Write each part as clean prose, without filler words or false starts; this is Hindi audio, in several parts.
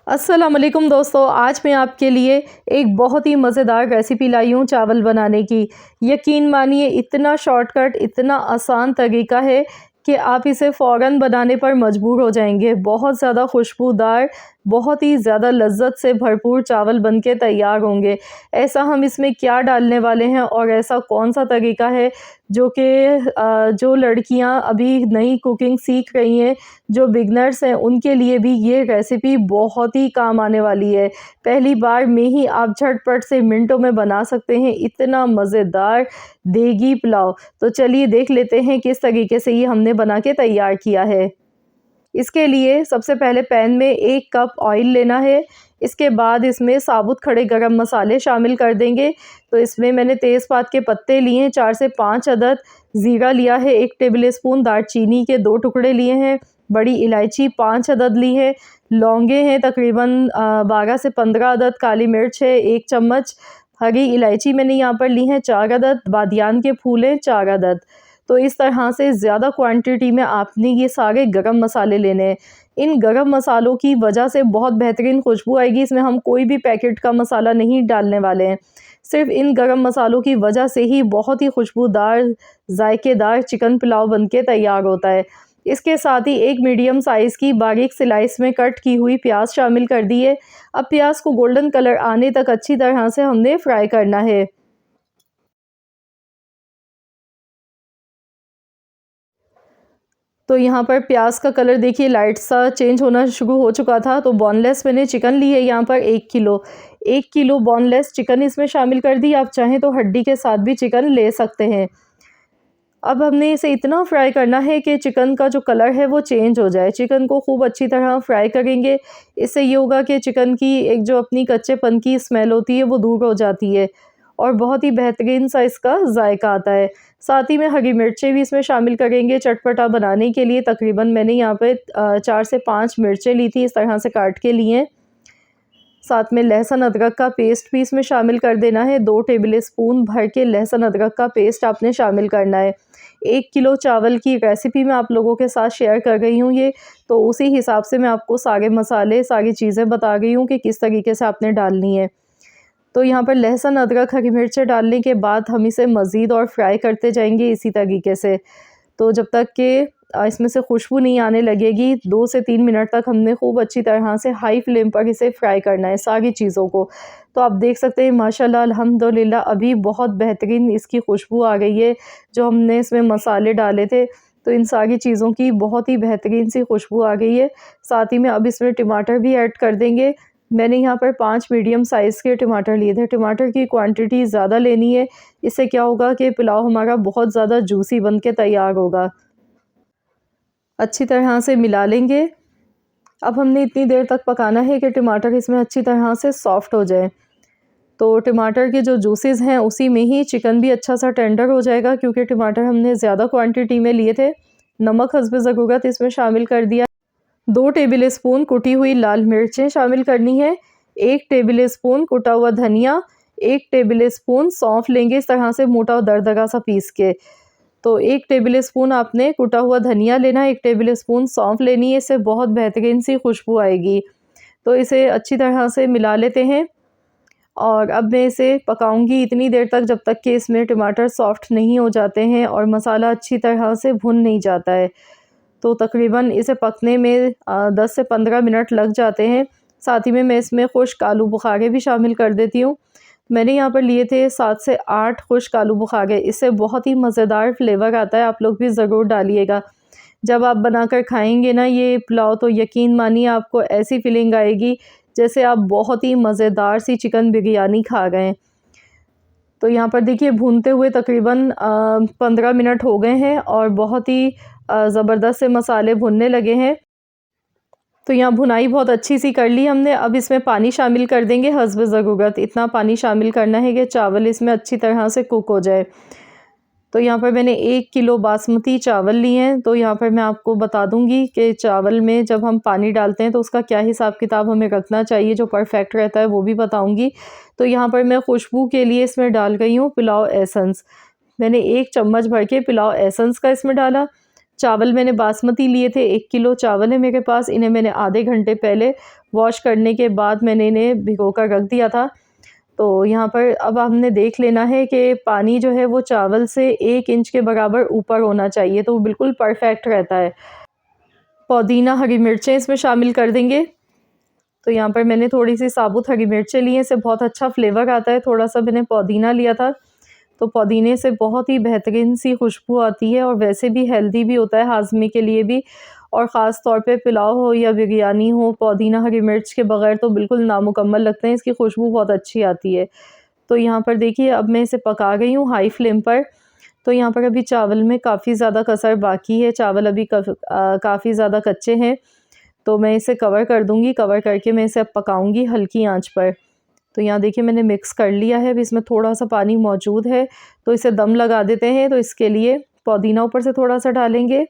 अस्सलाम वालेकुम दोस्तों, आज मैं आपके लिए एक बहुत ही मज़ेदार रेसिपी लाई हूँ चावल बनाने की। यकीन मानिए इतना शॉर्टकट, इतना आसान तरीका है कि आप इसे फ़ौरन बनाने पर मजबूर हो जाएंगे। बहुत ज़्यादा खुशबूदार, बहुत ही ज़्यादा लज़्ज़त से भरपूर चावल बनके तैयार होंगे। ऐसा हम इसमें क्या डालने वाले हैं और ऐसा कौन-सा तरीका है जो कि जो लड़कियाँ अभी नई कुकिंग सीख रही हैं, जो बिगनर्स हैं, उनके लिए भी ये रेसिपी बहुत ही काम आने वाली है। पहली बार में ही आप झटपट से मिनटों में बना सकते हैं इतना मज़ेदार देगी पुलाव। तो चलिए देख लेते हैं किस तरीके से ये हमने बना के तैयार किया है। इसके लिए सबसे पहले पैन में 1 कप ऑयल लेना है। इसके बाद इसमें साबुत खड़े गरम मसाले शामिल कर देंगे। तो इसमें मैंने तेज़पात के पत्ते लिए हैं 4 से 5 अदद, ज़ीरा लिया है 1 टेबल स्पून, दालचीनी के 2 टुकड़े लिए हैं, बड़ी इलायची 5 अदद ली है, लौंगे हैं तकरीबन 12 से 15 अदद, काली मिर्च है 1 चम्मच, हरी इलायची मैंने यहाँ पर ली है 4 अदद, बादियान के फूल हैं 4 अदद। तो इस तरह से ज़्यादा क्वांटिटी में आपने ये सारे गरम मसाले लेने हैं। इन गरम मसालों की वजह से बहुत बेहतरीन खुशबू आएगी। इसमें हम कोई भी पैकेट का मसाला नहीं डालने वाले हैं। सिर्फ़ इन गरम मसालों की वजह से ही बहुत ही खुशबूदार, ज़ायकेदार चिकन पुलाव बनके तैयार होता है। इसके साथ ही एक मीडियम साइज़ की बारीक स्लाइस में कट की हुई प्याज शामिल कर दी है। अब प्याज को गोल्डन कलर आने तक अच्छी तरह से हमने फ्राई करना है। तो यहाँ पर प्याज का कलर देखिए लाइट सा चेंज होना शुरू हो चुका था। तो बोनलेस मैंने चिकन ली है यहाँ पर 1 किलो। 1 किलो बोनलेस चिकन इसमें शामिल कर दी। आप चाहें तो हड्डी के साथ भी चिकन ले सकते हैं। अब हमने इसे इतना फ्राई करना है कि चिकन का जो कलर है वो चेंज हो जाए। चिकन को खूब अच्छी तरह फ्राई करेंगे। इससे ये होगा कि चिकन की एक जो अपनी कच्चेपन की स्मेल होती है वो दूर हो जाती है और बहुत ही बेहतरीन सा इसका जायका आता है। साथ ही में हरी मिर्चें भी इसमें शामिल करेंगे चटपटा बनाने के लिए। तकरीबन मैंने यहाँ पे 4 से 5 मिर्चें ली थी, इस तरह से काट के लिए हैं। साथ में लहसुन अदरक का पेस्ट भी इसमें शामिल कर देना है। 2 टेबल स्पून भर के लहसुन अदरक का पेस्ट आपने शामिल करना है। 1 किलो चावल की रेसिपी मैं आप लोगों के साथ शेयर कर रही हूँ ये, तो उसी हिसाब से मैं आपको सारे मसाले, सारी चीज़ें बता रही हूँ कि किस तरीके से आपने डालनी है। तो यहाँ पर लहसुन, अदरक, हरी मिर्चें डालने के बाद हम इसे मज़ीद और फ्राई करते जाएंगे इसी तरीके से। तो जब तक कि इसमें से खुशबू नहीं आने लगेगी, 2 से 3 मिनट तक हमने खूब अच्छी तरह से हाई फ्लेम पर इसे फ्राई करना है सारी चीज़ों को। तो आप देख सकते हैं माशाल्लाह अल्हम्दुलिल्लाह अभी बहुत बेहतरीन इसकी खुशबू आ गई है। जो हमने इसमें मसाले डाले थे, तो इन सारी चीज़ों की बहुत ही बेहतरीन सी खुशबू आ गई है। साथ ही में अब इसमें टमाटर भी ऐड कर देंगे। मैंने यहाँ पर 5 मीडियम साइज़ के टमाटर लिए थे। टमाटर की क्वांटिटी ज़्यादा लेनी है। इससे क्या होगा कि पुलाव हमारा बहुत ज़्यादा जूसी बन के तैयार होगा। अच्छी तरह से मिला लेंगे। अब हमने इतनी देर तक पकाना है कि टमाटर इसमें अच्छी तरह से सॉफ़्ट हो जाए। तो टमाटर के जो जूसेस हैं उसी में ही चिकन भी अच्छा सा टेंडर हो जाएगा, क्योंकि टमाटर हमने ज़्यादा क्वांटिटी में लिए थे। नमक हस्ब ज़रूरत इसमें शामिल कर दिया। 2 टेबल स्पून कुटी हुई लाल मिर्चें शामिल करनी है। 1 टेबल स्पून कुटा हुआ धनिया, 1 टेबल स्पून सौंफ लेंगे इस तरह से मोटा और दरदरा सा पीस के। तो 1 टेबल स्पून आपने कुटा हुआ धनिया लेना है, 1 टेबल स्पून सौंफ लेनी है, इससे बहुत बेहतरीन सी खुशबू आएगी। तो इसे अच्छी तरह से मिला लेते हैं और अब मैं इसे पकाऊंगी इतनी देर तक जब तक कि इसमें टमाटर सॉफ्ट नहीं हो जाते हैं और मसाला अच्छी तरह से भुन नहीं जाता है। तो तकरीबन इसे पकने में 10 से 15 मिनट लग जाते हैं। साथ ही में मैं इसमें खुश्क आलू बुखारे भी शामिल कर देती हूँ। मैंने यहाँ पर लिए थे 7 से 8 खुश्क आलू बुखारे। इससे बहुत ही मज़ेदार फ्लेवर आता है, आप लोग भी ज़रूर डालिएगा। जब आप बनाकर खाएंगे ना ये पुलाव, तो यकीन मानिए आपको ऐसी फीलिंग आएगी जैसे आप बहुत ही मज़ेदार सी चिकन बिरयानी खा गए हैं। तो यहाँ पर देखिए भूनते हुए तकरीबन 15 मिनट हो गए हैं और बहुत ही ज़बरदस्त से मसाले भुनने लगे हैं। तो यहाँ भुनाई बहुत अच्छी सी कर ली हमने। अब इसमें पानी शामिल कर देंगे हस्ब ज़रूरत। इतना पानी शामिल करना है कि चावल इसमें अच्छी तरह से कुक हो जाए। तो यहाँ पर मैंने 1 किलो बासमती चावल लिए हैं। तो यहाँ पर मैं आपको बता दूँगी कि चावल में जब हम पानी डालते हैं तो उसका क्या हिसाब किताब हमें रखना चाहिए, जो परफेक्ट रहता है वो भी बताऊँगी। तो यहाँ पर मैं खुशबू के लिए इसमें डाल गई हूँ पुलाव एसेंस। मैंने 1 चम्मच भर के पुलाव एसेंस का इसमें डाला। चावल मैंने बासमती लिए थे, 1 किलो चावल है मेरे पास। इन्हें मैंने आधे घंटे पहले वॉश करने के बाद मैंने इन्हें भिगो कर रख दिया था। तो यहाँ पर अब हमने देख लेना है कि पानी जो है वो चावल से 1 इंच के बराबर ऊपर होना चाहिए, तो वो बिल्कुल परफेक्ट रहता है। पुदीना, हरी मिर्चें इसमें शामिल कर देंगे। तो यहाँ पर मैंने थोड़ी-सी साबुत हरी मिर्चें ली हैं, इससे बहुत अच्छा फ्लेवर आता है। थोड़ा-सा मैंने पुदीना लिया था, तो पुदीने से बहुत ही बेहतरीन सी खुशबू आती है और वैसे भी हेल्दी भी होता है हाज़मे के लिए भी। और ख़ास तौर पे पुलाव हो या बिरयानी हो, पुदीना हरी मिर्च के बगैर तो बिल्कुल नामुकम्मल लगते हैं, इसकी खुशबू बहुत अच्छी आती है। तो यहाँ पर देखिए अब मैं इसे पका रही हूँ हाई फ्लेम पर। तो यहाँ पर अभी चावल में काफ़ी ज़्यादा कसर बाकी है, चावल अभी काफ़ी ज़्यादा कच्चे हैं। तो मैं इसे कवर कर दूँगी, कवर करके मैं इसे अब पकाऊँगी हल्की आँच पर। तो यहाँ देखिए मैंने मिक्स कर लिया है, अभी इसमें थोड़ा-सा पानी मौजूद है, तो इसे दम लगा देते हैं। तो इसके लिए पुदीना ऊपर से थोड़ा-सा डालेंगे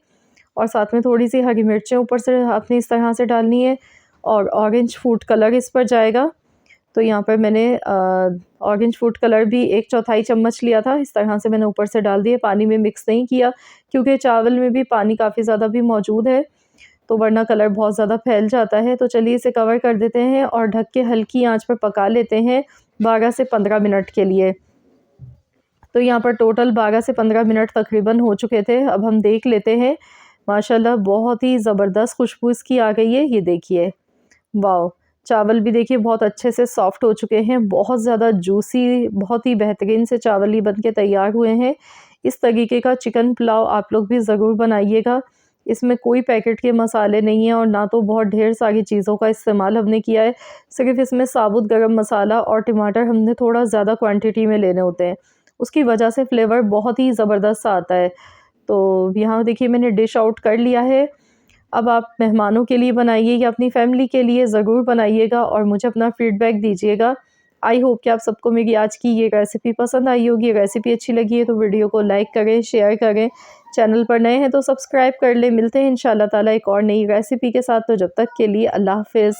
और साथ में थोड़ी-सी हरी मिर्चें ऊपर से आपने इस तरह से डालनी है और ऑरेंज फूड कलर इस पर जाएगा। तो यहाँ पर मैंने ऑरेंज फूड कलर भी 1/4 चम्मच लिया था, इस तरह से मैंने ऊपर से डाल दिए। पानी में मिक्स नहीं किया क्योंकि चावल में भी पानी काफ़ी ज़्यादा भी मौजूद है, तो वरना कलर बहुत ज़्यादा फैल जाता है। तो चलिए इसे कवर कर देते हैं और ढक के हल्की आंच पर पका लेते हैं 12 से 15 मिनट के लिए। तो यहाँ पर टोटल 12 से 15 मिनट तकरीबन हो चुके थे। अब हम देख लेते हैं, माशाल्लाह बहुत ही ज़बरदस्त खुशबू इसकी आ गई है, ये देखिए। वाओ! चावल भी देखिए बहुत अच्छे से सॉफ्ट हो चुके हैं, बहुत ज़्यादा जूसी, बहुत ही बेहतरीन से चावल ये बन के तैयार हुए हैं। इस तरीके का चिकन पुलाव आप लोग भी ज़रूर बनाइएगा। इसमें कोई पैकेट के मसाले नहीं हैं और ना तो बहुत ढेर सारी चीज़ों का इस्तेमाल हमने किया है। सिर्फ़ इसमें साबुत गरम मसाला और टमाटर हमने थोड़ा ज़्यादा क्वांटिटी में लेने होते हैं। उसकी वजह से फ्लेवर बहुत ही ज़बरदस्त आता है। तो यहाँ देखिए मैंने डिश आउट कर लिया है। अब आप मेहमानों के लिए बनाइए या अपनी फैमिली के लिए ज़रूर बनाइएगा और मुझे अपना फ़ीडबैक दीजिएगा। आई होप कि आप सबको मेरी आज की ये रेसिपी पसंद आई होगी। रेसिपी अच्छी लगी है तो वीडियो को लाइक करें, शेयर करें। चैनल पर नए हैं तो सब्सक्राइब कर लें। मिलते हैं इंशाअल्लाह ताला एक और नई रेसिपी के साथ, तो जब तक के लिए अल्लाह हाफ़िज़।